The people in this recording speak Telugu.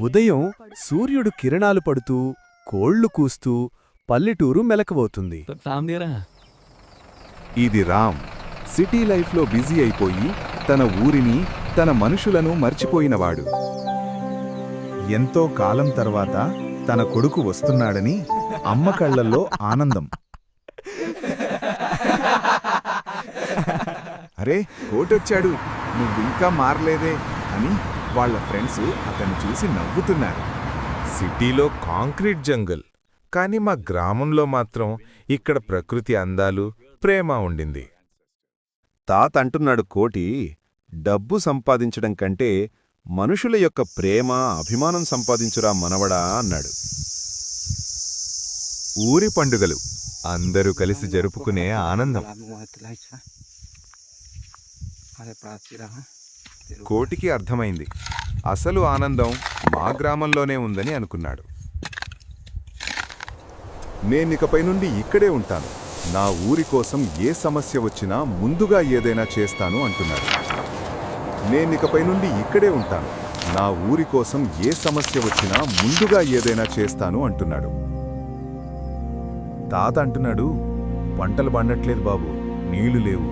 ఉదయం సూర్యుడు కిరణాలు పడుతూ కోళ్లు కూస్తూ పల్లెటూరు మెలకవవుతుంది. ఇది రామ్ సిటీ లైఫ్లో బిజీ అయిపోయి తన ఊరిని తన మనుషులను మర్చిపోయినవాడు. ఎంతో కాలం తర్వాత తన కొడుకు వస్తున్నాడని అమ్మ కళ్లల్లో ఆనందం. అరే కోటొచ్చాడు, నువ్వింకా మారలేదే అని వాళ్ళ ఫ్రెండ్స్ అతన్ని చూసి నవ్వుతున్నారు. సిటీలో కాంక్రీట్ జంగల్, కాని మా గ్రామంలో మాత్రం ఇక్కడ ప్రకృతి అందాలు, ప్రేమ ఉండింది. తాత అంటున్నాడు, కోటి డబ్బు సంపాదించడం కంటే మనుషుల యొక్క ప్రేమ అభిమానం సంపాదించురా మనవడా అన్నాడు. ఊరి పండుగలు అందరూ కలిసి జరుపుకునే ఆనందం. కోటికి అర్థమైంది, అసలు ఆనందం మా గ్రామంలోనే ఉందని అనుకున్నాడు. నేనికపై నుండి ఇక్కడే ఉంటాను, నా ఊరి కోసం ఏ సమస్య వచ్చినా ముందుగా ఏదైనా చేస్తాను అంటున్నాడు. నేనికపై నుండి ఇక్కడే ఉంటాను, నా ఊరి కోసం ఏ సమస్య వచ్చినా ముందుగా ఏదైనా చేస్తాను అంటున్నాడు. తాత అంటున్నాడు, పంటలు పండట్లేదు బాబు, నీళ్లు లేవు,